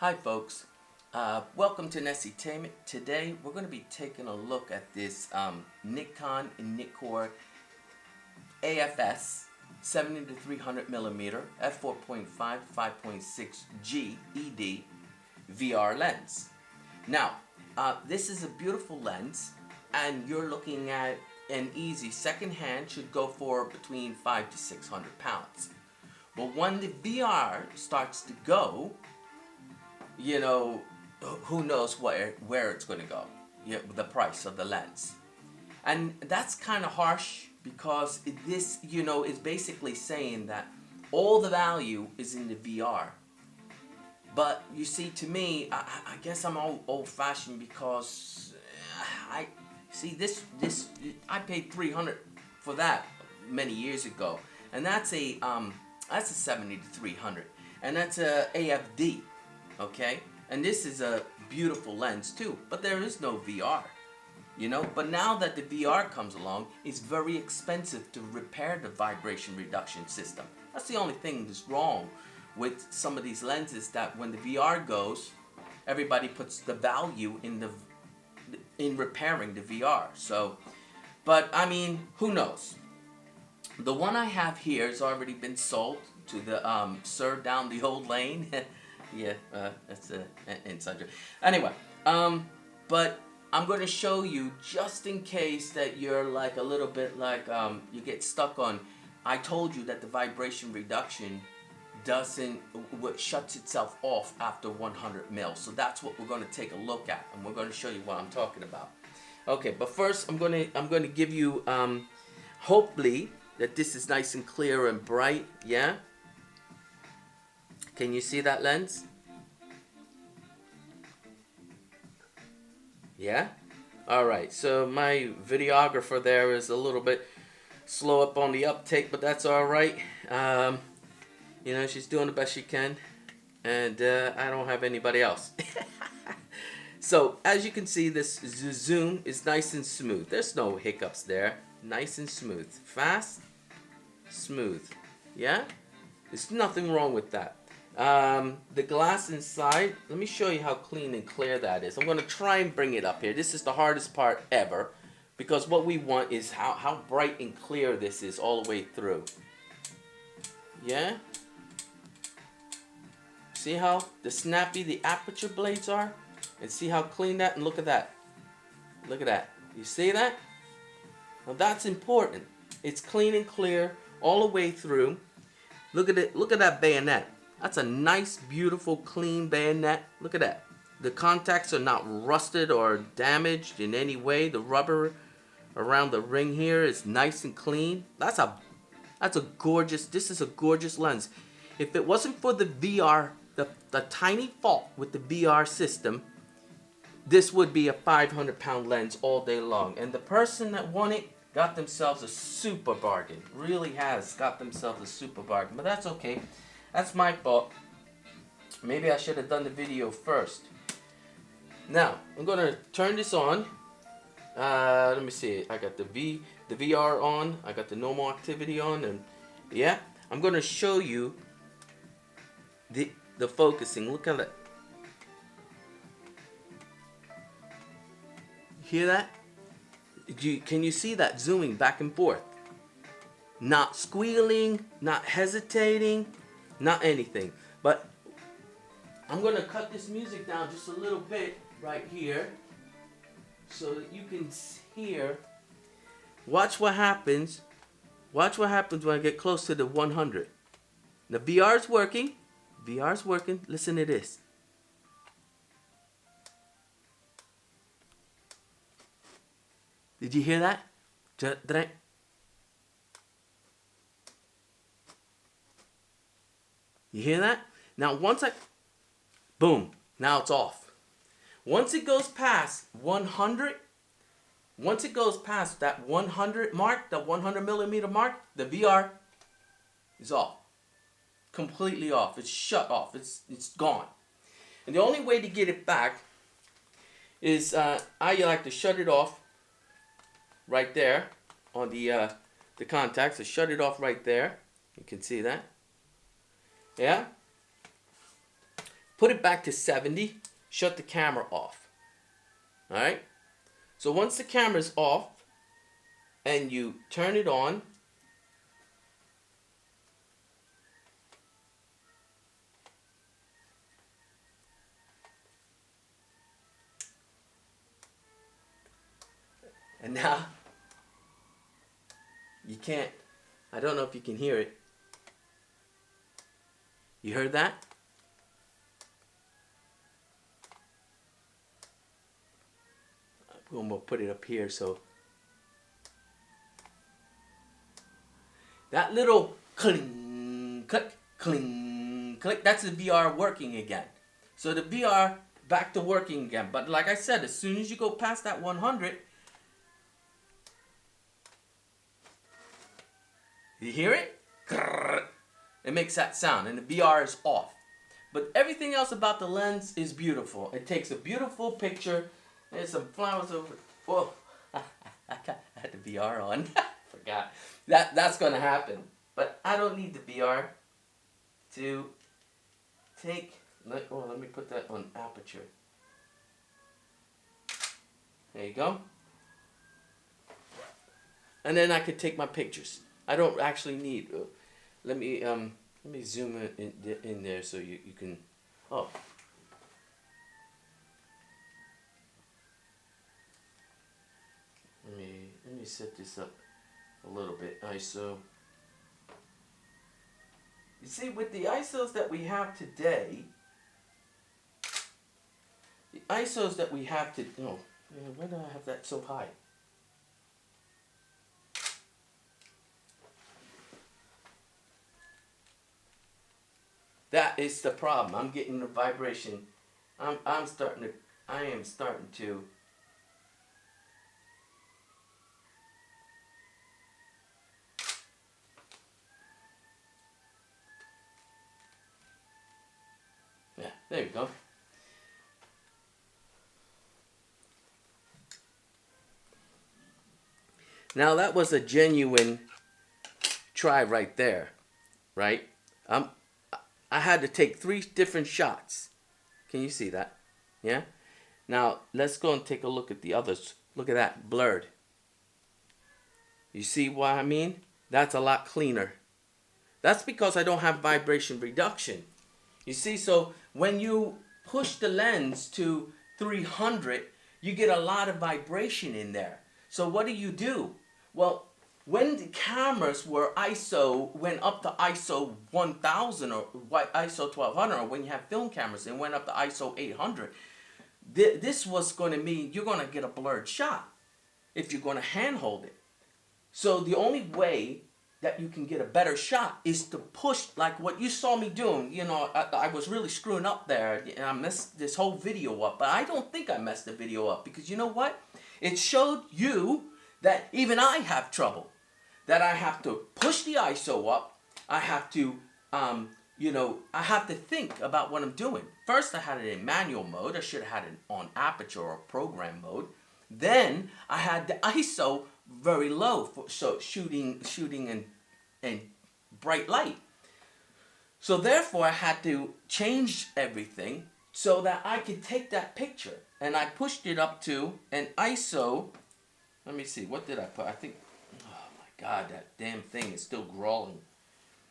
Hi folks, welcome to Nessitainment. Today we're going to be taking a look at this Nikon and Nikkor AFS 70 to 300 millimeter F4.5-5.6G ED VR lens. Now, this is a beautiful lens, and you're looking at an easy second-hand should go for between 500 to 600 pounds. But when the VR starts to go, you know, who knows where it's going to go, the price of the lens. And that's kind of harsh because this, is basically saying that all the value is in the VR. But you see, to me, I guess I'm old-fashioned because I see this I paid $300 for that many years ago, and that's a 70 to 300, and that's a AFD. Okay, and this is a beautiful lens too, but there is no VR, but now that the VR comes along, it's very expensive to repair the vibration reduction system. That's the only thing that's wrong with some of these lenses, that when the VR goes, everybody puts the value in repairing the VR. So, but I mean, who knows? The one I have here has already been sold to the sir down the old lane. Yeah, that's an inside joke. Anyway, but I'm going to show you, just in case that you're like a little bit like you get stuck on. I told you that the vibration reduction shuts itself off after 100 mil. So that's what we're going to take a look at, and we're going to show you what I'm talking about. Okay, but first I'm going to give you hopefully that this is nice and clear and bright. Yeah. Can you see that lens? Yeah? Alright, so my videographer there is a little bit slow up on the uptake, but that's alright. She's doing the best she can, and I don't have anybody else. So, as you can see, this zoom is nice and smooth. There's no hiccups there. Nice and smooth. Fast, smooth. Yeah? There's nothing wrong with that. The glass inside, let me show you how clean and clear that is. I'm going to try and bring it up here. This is the hardest part ever, because what we want is how bright and clear this is all the way through. Yeah? See how snappy the aperture blades are? And see how clean that, and look at that. Look at that. You see that? Well, that's important. It's clean and clear all the way through. Look at it. Look at that bayonet. That's a nice, beautiful, clean bayonet. Look at that. The contacts are not rusted or damaged in any way. The rubber around the ring here is nice and clean. That's a gorgeous, this is a gorgeous lens. If it wasn't for the VR, the tiny fault with the VR system, this would be a 500-pound lens all day long. And the person that won it got themselves a super bargain. Really has got themselves a super bargain. But that's okay. That's my fault. Maybe I should have done the video first. Now, I'm going to turn this on. Let me see. I got the VR on. I got the normal activity on. And yeah, I'm going to show you the focusing. Look at that. Hear that? Can you see that zooming back and forth? Not squealing, not hesitating. Not anything. But I'm going to cut this music down just a little bit right here so that you can hear. Watch what happens. Watch what happens when I get close to the 100. The VR's working. VR's working. Listen to this. Did you hear that? You hear that? Now boom, now it's off. Once it goes past 100, once it goes past that 100 mark, that 100 millimeter mark, the VR is off. Completely off. It's shut off. It's gone. And the only way to get it back is I like to shut it off right there on the contacts. I shut it off right there. You can see that. Yeah? put it back to 70, shut the camera off. All right? So once the camera's off and you turn it on, and now you can't, I don't know if you can hear it. You heard that? I'm going to put it up here so that little cling, click, cling, click, that's the VR working again. So the VR back to working again. But like I said, as soon as you go past that 100, you hear it? It makes that sound, and the VR is off. But everything else about the lens is beautiful. It takes a beautiful picture. There's some flowers over. Whoa, I had the VR on. Forgot. That's gonna happen. But I don't need the VR to take. Let me put that on aperture. There you go. And then I could take my pictures. I don't actually need. Let me zoom in there so you can. Oh. Let me set this up a little bit. ISO. You see, with the ISOs that we have today, why do I have that so high? That is the problem. I'm getting the vibration. I am starting to. Yeah, there you go. Now that was a genuine try right there, right? I had to take 3 different shots. Can you see that? Yeah? Now, let's go and take a look at the others. Look at that, blurred. You see what I mean? That's a lot cleaner. That's because I don't have vibration reduction. You see, so when you push the lens to 300, you get a lot of vibration in there. So what do? Well, when the cameras went up to ISO 1000 or ISO 1200, or when you have film cameras and went up to ISO 800, this was going to mean you're going to get a blurred shot if you're going to handhold it. So the only way that you can get a better shot is to push, like what you saw me doing. You know, I was really screwing up there, and I messed this whole video up. But I don't think I messed the video up, because you know what? It showed you that even I have trouble. That I have to push the ISO up. I have to, I have to think about what I'm doing. First, I had it in manual mode. I should have had it on aperture or program mode. Then I had the ISO very low for shooting in bright light. So therefore, I had to change everything so that I could take that picture. And I pushed it up to an ISO. Let me see. What did I put? I think. God, that damn thing is still growling.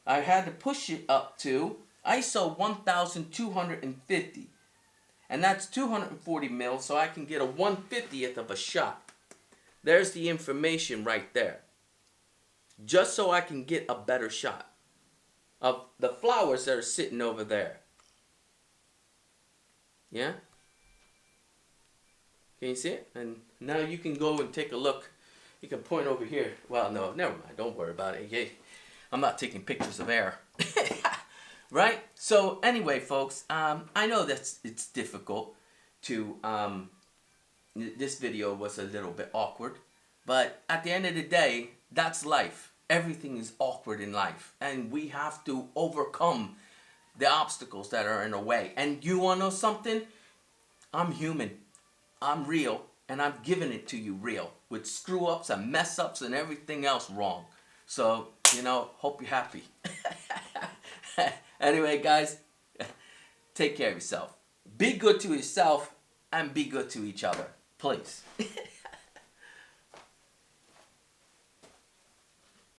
I had to push it up to ISO 1250. And that's 240 mil, so I can get a 1/50th of a shot. There's the information right there. Just so I can get a better shot of the flowers that are sitting over there. Yeah? Can you see it? And now you can go and take a look. You can point over here. Well, no, never mind. Don't worry about it. Okay? I'm not taking pictures of air. Right? So anyway, folks, I know that it's difficult to, this video was a little bit awkward. But at the end of the day, that's life. Everything is awkward in life. And we have to overcome the obstacles that are in the way. And you want to know something? I'm human. I'm real. And I'm giving it to you real, with screw-ups and mess-ups and everything else wrong. So, hope you're happy. Anyway, guys, Take care of yourself. Be good to yourself and be good to each other. Please.